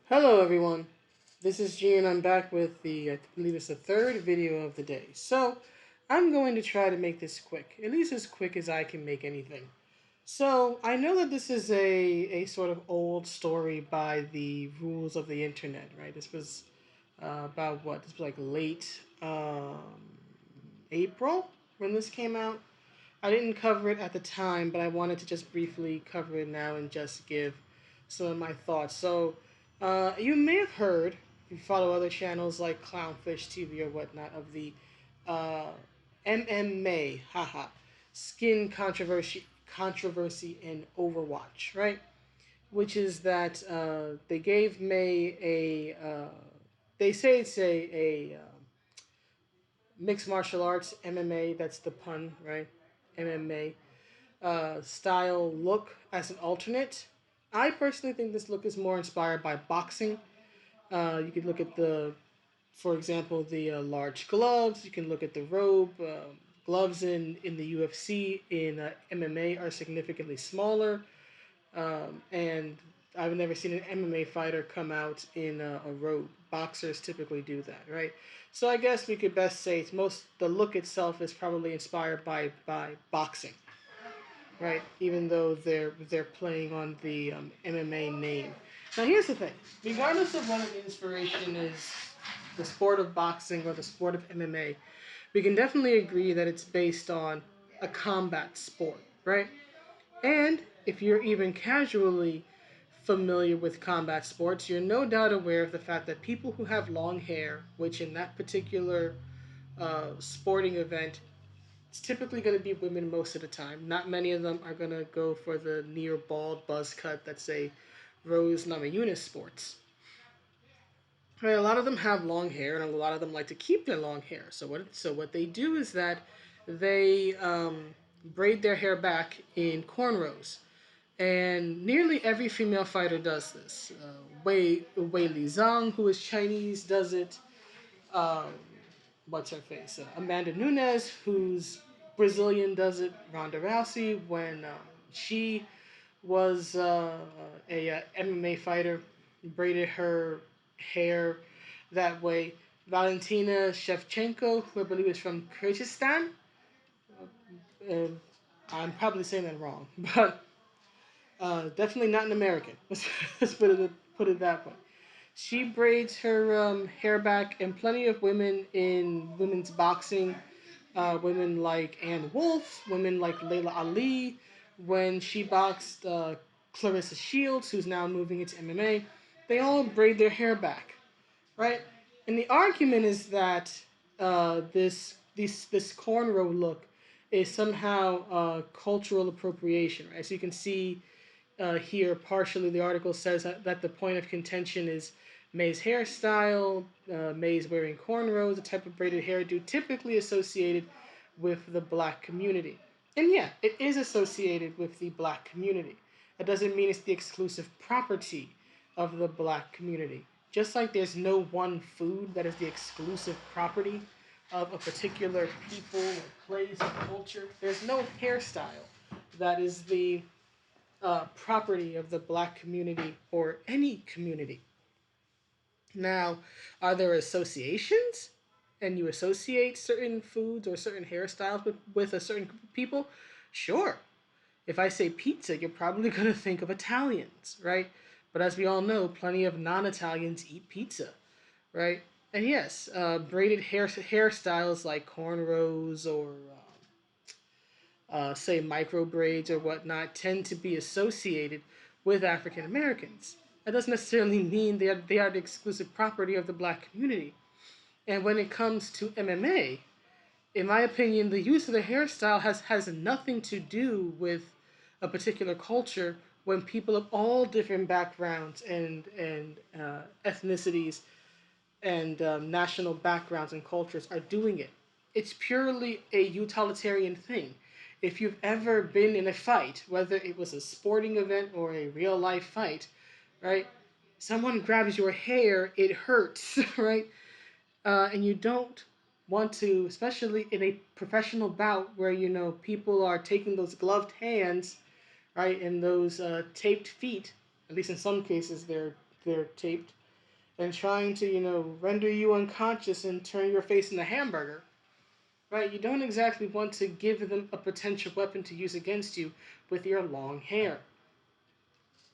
Hello everyone, this is G and I'm back with I believe it's the third video of the day. So, I'm going to try to make this quick, at least as quick as I can make anything. So, I know that this is a sort of old story by the rules of the internet, right? This was about what? This was like late April when this came out. I didn't cover it at the time, but I wanted to just briefly cover it now and just give some of my thoughts. So, you may have heard, if you follow other channels like Clownfish TV or whatnot, of the uh, MM-Mei, haha, skin controversy in Overwatch, right? Which is that they gave Mei they say it's a mixed martial arts MMA. That's the pun, right? MMA style look as an alternate. I personally think this look is more inspired by boxing. You could look at for example, the large gloves. You can look at the robe. Gloves in the UFC in MMA are significantly smaller, and I've never seen an MMA fighter come out in a robe. Boxers typically do that, right? So I guess we could best say the look itself is probably inspired by boxing, right? Even though they're playing on the MMA name. Now here's the thing: regardless of whether the inspiration is the sport of boxing or the sport of MMA, we can definitely agree that it's based on a combat sport, right? And if you're even casually familiar with combat sports, you're no doubt aware of the fact that people who have long hair, which in that particular sporting event, it's typically going to be women most of the time. Not many of them are going to go for the near bald buzz cut that's a Rose Namajunas sports. Right, a lot of them have long hair, and a lot of them like to keep their long hair. So what they do is that they braid their hair back in cornrows, and nearly every female fighter does this. Wei Li Zhang, who is Chinese, does it. Um, what's her face? Amanda Nunes, who's Brazilian, does it. Ronda Rousey, when she was a MMA fighter, braided her hair that way. Valentina Shevchenko, who I believe is from Kyrgyzstan. Uh, I'm probably saying that wrong, but definitely not an American. Let's put it that way. She braids her hair back, and plenty of women in women's boxing, women like Ann Wolfe, women like Layla Ali, when she boxed Clarissa Shields, who's now moving into MMA, they all braid their hair back, right? And the argument is that this cornrow look is somehow cultural appropriation, right? So you can see here, partially, the article says that the point of contention is Mei's hairstyle. Mei's wearing cornrows, a type of braided hairdo typically associated with the black community. And yeah, it is associated with the black community. That doesn't mean it's the exclusive property of the black community. Just like there's no one food that is the exclusive property of a particular people or place or culture, there's no hairstyle that is the property of the black community or any community. Now, are there associations? And you associate certain foods or certain hairstyles with a certain group of people? Sure. If I say pizza, you're probably going to think of Italians, right? But as we all know, plenty of non Italians eat pizza, right? And yes, braided hairstyles like cornrows or say micro braids or whatnot, tend to be associated with African Americans. That doesn't necessarily mean they are the exclusive property of the black community. And when it comes to MMA, in my opinion, the use of the hairstyle has nothing to do with a particular culture when people of all different backgrounds and ethnicities and national backgrounds and cultures are doing it. It's purely a utilitarian thing. If you've ever been in a fight, whether it was a sporting event or a real life fight, right? Someone grabs your hair, it hurts, right? And you don't want to, especially in a professional bout where people are taking those gloved hands, right, and those taped feet. At least in some cases, they're taped, and trying to, render you unconscious and turn your face into a hamburger, right? You don't exactly want to give them a potential weapon to use against you with your long hair.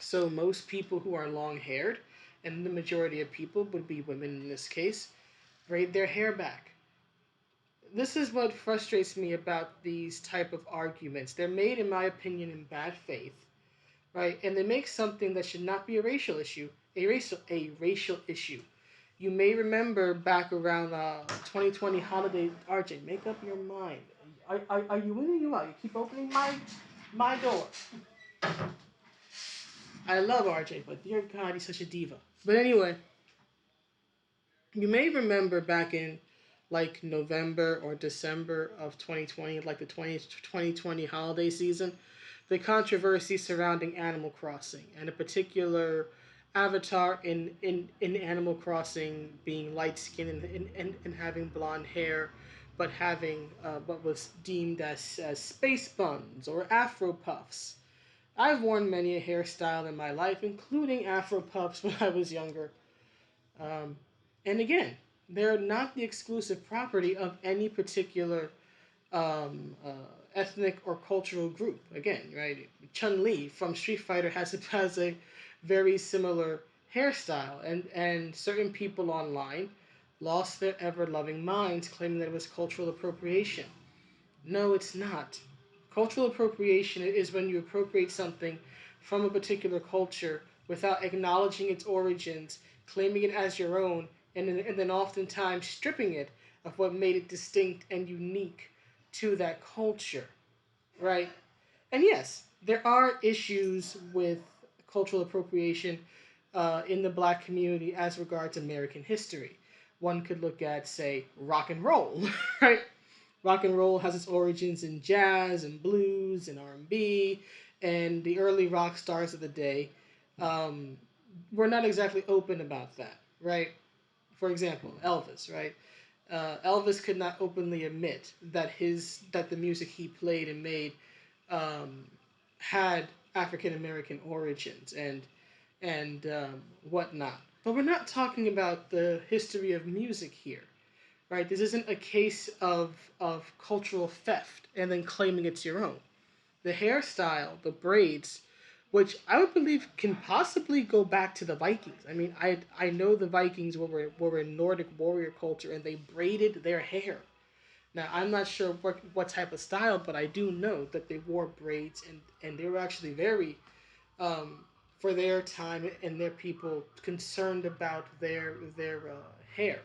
So most people who are long haired, and the majority of people would be women in this case, braid their hair back. This is what frustrates me about these type of arguments. They're made, in my opinion, in bad faith, right? And they make something that should not be a racial issue a racial issue. You may remember back around 2020 holiday. RJ, make up your mind. Are you in or you out? You keep opening my door. I love RJ, but dear God, he's such a diva. But anyway, you may remember back in like November or December of 2020, like the 2020 holiday season, the controversy surrounding Animal Crossing and a particular avatar in Animal Crossing being light skinned and having blonde hair, but having what was deemed as space buns or Afro puffs. I've worn many a hairstyle in my life, including Afro puffs when I was younger. Um, and again, they're not the exclusive property of any particular ethnic or cultural group. Again, right? Chun Li from Street Fighter has a very similar hairstyle, and certain people online lost their ever loving minds, claiming that it was cultural appropriation. No, it's not. Cultural appropriation is when you appropriate something from a particular culture without acknowledging its origins, claiming it as your own, and then oftentimes stripping it of what made it distinct and unique to that culture, right? And yes, there are issues with cultural appropriation in the black community as regards American history. One could look at, say, rock and roll, right? Rock and roll has its origins in jazz and blues and R&B, and the early rock stars of the day um, were not exactly open about that, right? For example, Elvis, right? Elvis could not openly admit that the music he played and made um, had African American origins and whatnot. But we're not talking about the history of music here, right? This isn't a case of cultural theft and then claiming it's your own. The hairstyle, the braids, which I would believe can possibly go back to the Vikings. I mean, I know the Vikings were a Nordic warrior culture and they braided their hair. Now, I'm not sure what type of style, but I do know that they wore braids and they were actually very, um, for their time and their people, concerned about their hair,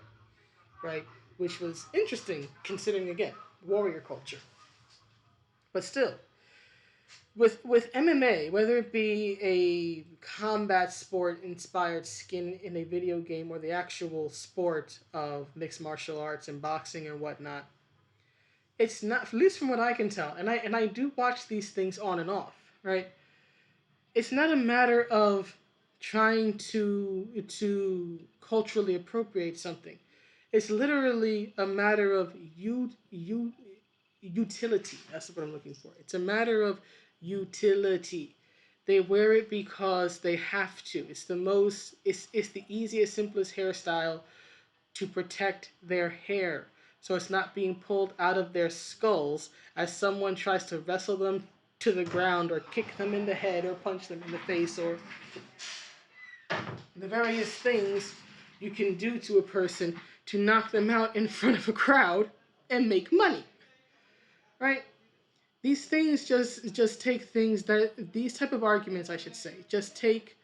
right? Which was interesting considering, again, warrior culture. But still, with MMA, whether it be a combat sport inspired skin in a video game or the actual sport of mixed martial arts and boxing and whatnot, it's not, at least from what I can tell, and I do watch these things on and off, right? It's not a matter of trying to culturally appropriate something. It's literally a matter of utility. That's what I'm looking for. It's a matter of utility. They wear it because they have to. It's the easiest, simplest hairstyle to protect their hair. So it's not being pulled out of their skulls as someone tries to wrestle them to the ground or kick them in the head or punch them in the face or the various things you can do to a person to knock them out in front of a crowd and make money. Right? These things just take things that these type of arguments, I should say, just take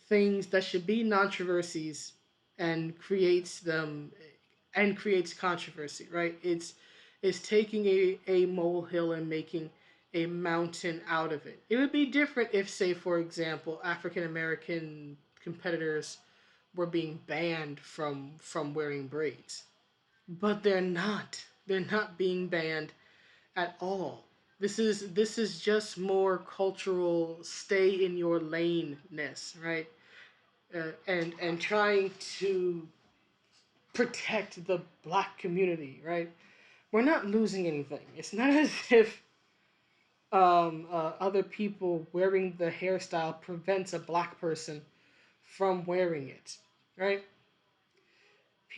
things that should be controversies and creates controversy, right? It's taking a molehill and making a mountain out of it. It would be different if, say, for example, African American competitors were being banned from wearing braids. But they're not. They're not being banned at all. This is just more cultural stay in your lane ness, right? And trying to protect the black community, right? We're not losing anything. It's not as if other people wearing the hairstyle prevents a black person from wearing it, right?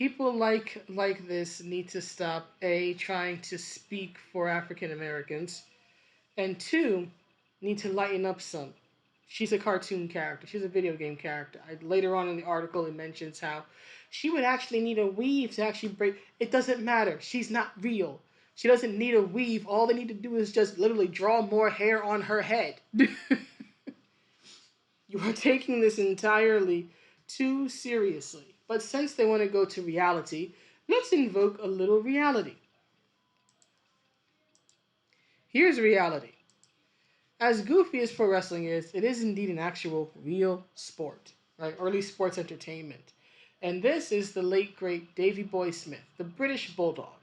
people like this need to stop trying to speak for African Americans, and two, need to lighten up some. She's a cartoon character. She's a video game character. Later on in the article, it mentions how she would actually need a weave to actually break. It doesn't matter. She's not real. She doesn't need a weave. All they need to do is just literally draw more hair on her head. You are taking this entirely too seriously. But since they want to go to reality, let's invoke a little reality. Here's reality. As goofy as pro wrestling is, it is indeed an actual real sport, right? Or at least sports entertainment. And this is the late great Davy Boy Smith, the British Bulldog,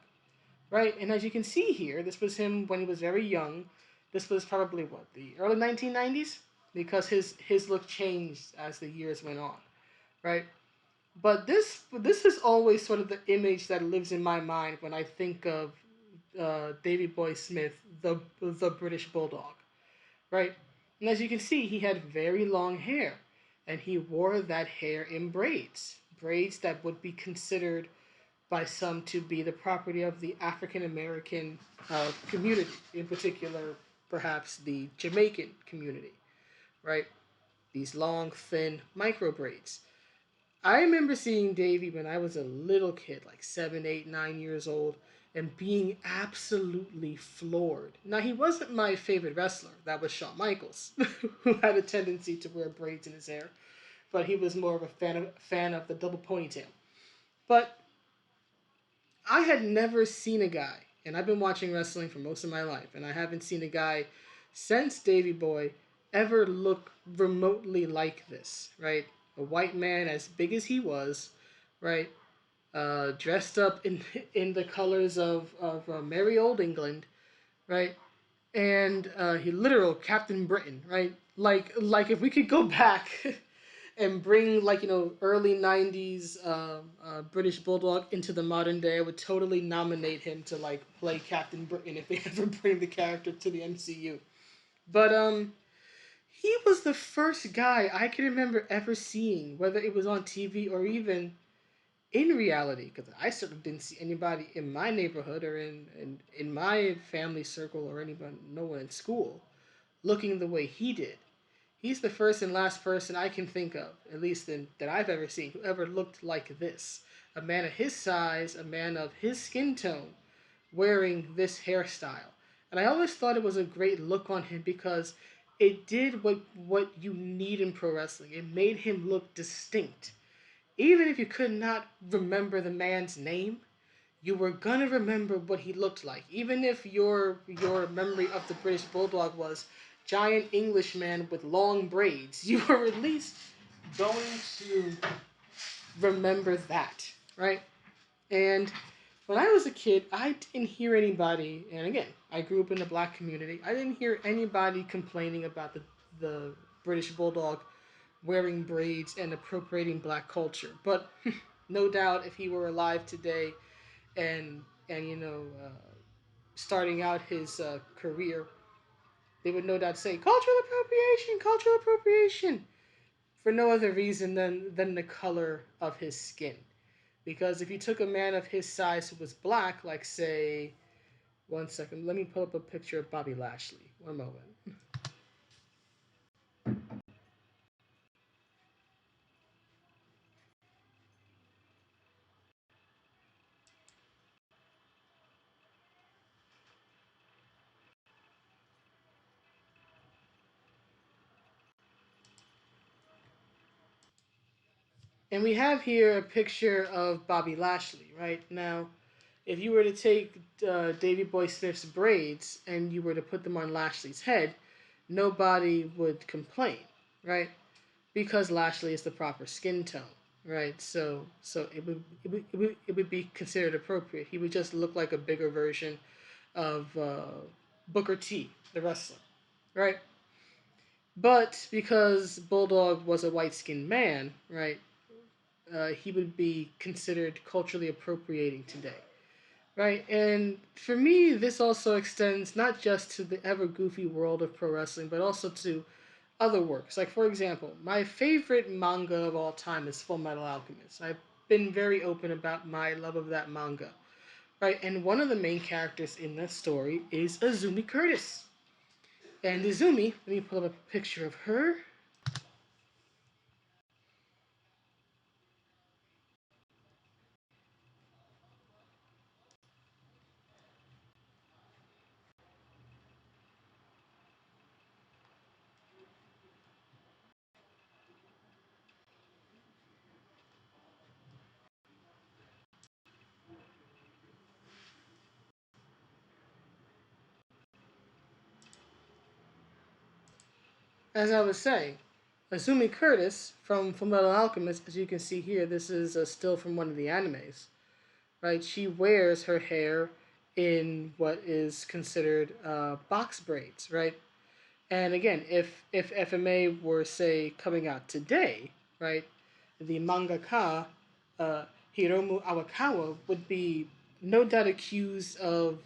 right? And as you can see here, this was him when he was very young. This was probably what, the early 1990s, because his look changed as the years went on, right? But this is always sort of the image that lives in my mind when I think of Davy Boy Smith, the British Bulldog, right? And as you can see, he had very long hair, and he wore that hair in braids that would be considered by some to be the property of the African American community, in particular, perhaps the Jamaican community, right? These long, thin micro braids. I remember seeing Davey when I was a little kid, like 7, 8, 9 years old, and being absolutely floored. Now, he wasn't my favorite wrestler. That was Shawn Michaels, who had a tendency to wear braids in his hair, but he was more of a fan of the double ponytail. But I had never seen a guy, and I've been watching wrestling for most of my life, and I haven't seen a guy since Davy Boy ever look remotely like this, right? A white man as big as he was, right? Dressed up in the colors of merry old England, right? And he literal Captain Britain, right? Like if we could go back and bring like early '90s British Bulldog into the modern day, I would totally nominate him to like play Captain Britain if they ever bring the character to the MCU. But he was the first guy I can remember ever seeing, whether it was on TV or even in reality, because I certainly didn't see anybody in my neighborhood or in my family circle or anyone, no one in school, looking the way he did. He's the first and last person I can think of, at least that I've ever seen, who ever looked like this. A man of his size, a man of his skin tone, wearing this hairstyle. And I always thought it was a great look on him because it did what you need in pro wrestling. It made him look distinct. Even if you could not remember the man's name, you were gonna remember what he looked like. Even if your memory of the British Bulldog was giant Englishman with long braids, you were at least going to remember that, right? And when I was a kid, I didn't hear anybody, and again, I grew up in the black community. I didn't hear anybody complaining about the British Bulldog wearing braids and appropriating black culture. But no doubt, if he were alive today, and starting out his career, they would no doubt say cultural appropriation, for no other reason than the color of his skin. Because if you took a man of his size who was black, like say, one second, let me pull up a picture of Bobby Lashley. One moment. And we have here a picture of Bobby Lashley, right? Now, if you were to take Davy Boy Smith's braids and you were to put them on Lashley's head, nobody would complain, right? Because Lashley is the proper skin tone, right? So it would be considered appropriate. He would just look like a bigger version of Booker T, the wrestler, right? But because Bulldog was a white skinned man, right, he would be considered culturally appropriating today, right? And for me, this also extends not just to the ever goofy world of pro wrestling, but also to other works. Like, for example, my favorite manga of all time is Fullmetal Alchemist. I been very open about my love of that manga, right? And one of the main characters in that story is Azumi Curtis. And Azumi, let me pull up a picture of her. As I was saying, Azumi Curtis from Fullmetal Alchemist, as you can see here, this is a still from one of the animes, right? She wears her hair in what is considered box braids, right? And again, if FMA were say coming out today, right, the mangaka uh, Hiromu Awakawa would be no doubt accused of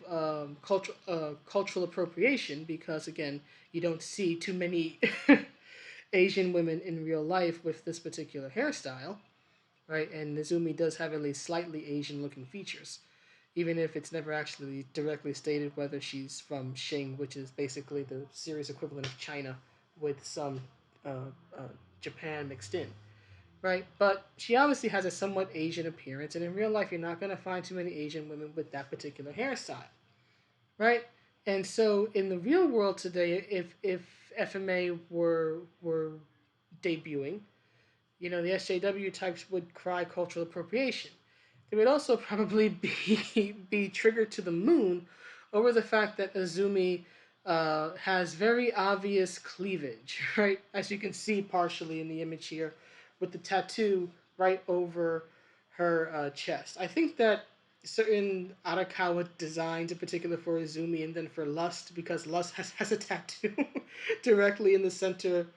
cultural appropriation because again, you don't see too many Asian women in real life with this particular hairstyle, right? And Nizumi does have at least slightly Asian looking features, even if it's never actually directly stated whether she's from Xing, which is basically the serious equivalent of China with some uh, uh, Japan mixed in, right? But she obviously has a somewhat Asian appearance, and in real life, you're not going to find too many Asian women with that particular hairstyle, right? And so, in the real world today, if FMA were debuting, you know, the SJW types would cry cultural appropriation. They would also probably be triggered to the moon over the fact that Azumi has very obvious cleavage, right? As you can see partially in the image here, with the tattoo right over her chest. I think that certain Arakawa designs, in particular for Azumi and then for Lust, because Lust has a tattoo directly in the center.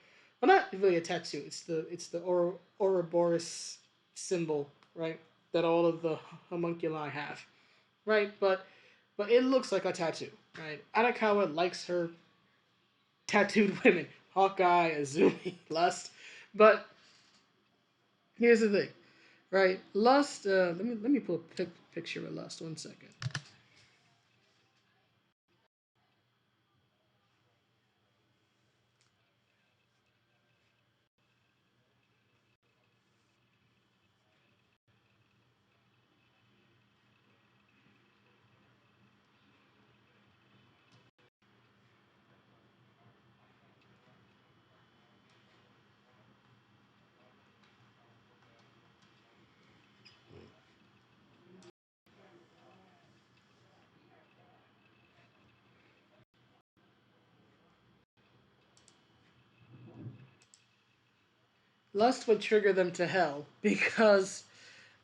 Well, not really a tattoo. It's the Ouroboros symbol, right? That all of the homunculi have, right? But it looks like a tattoo, right? Arakawa likes her tattooed women, Hawkeye, Azumi, Lust, but here's the thing, right? Lust. Let me pull a picture of Lust. 1 second. Lust would trigger them to hell because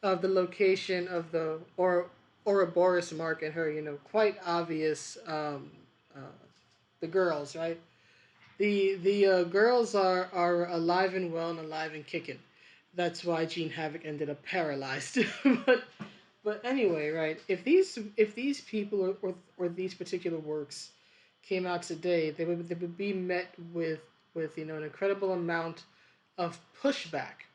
of the location of the Ouroboros mark and her, quite obvious uh, the girls, right? The girls are alive and well and alive and kicking. That's why Gene Havoc ended up paralyzed. but but anyway, right? If these people or these particular works came out today, they would be met with an incredible amount of pushback,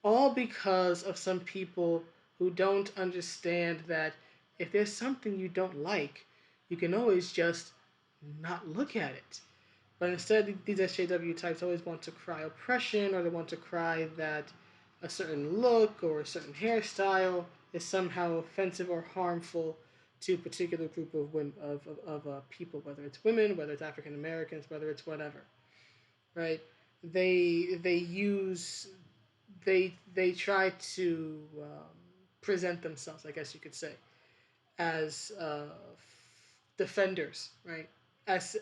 all because of some people who don't understand that if there's something you don't like, you can always just not look at it. But instead, these SJW types always want to cry oppression, or they want to cry that a certain look or a certain hairstyle is somehow offensive or harmful to a particular group of women, of people, whether it's women, whether it's African Americans, whether it's whatever, right? They use they try to present themselves, I guess you could say, as defenders, right? As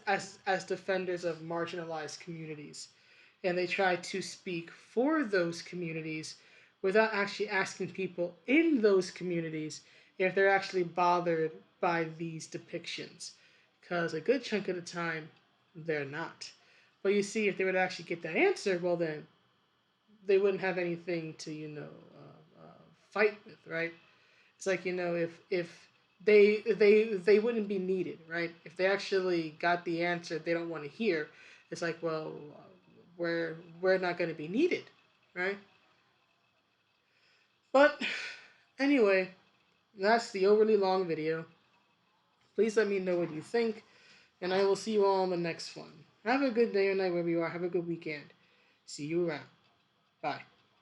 defenders of marginalized communities, and they try to speak for those communities without actually asking people in those communities if they're actually bothered by these depictions, because a good chunk of the time they're not. But you see, if they would actually get that answer, well then they wouldn't have anything to fight with, right? It's like if they wouldn't be needed, right? If they actually got the answer they don't want to hear, it's like, well, we're not going to be needed, right? But anyway, that's the overly long video. Please let me know what you think, and I will see you all on the next one. Have a good day or night wherever you are. Have a good weekend. See you around. Bye.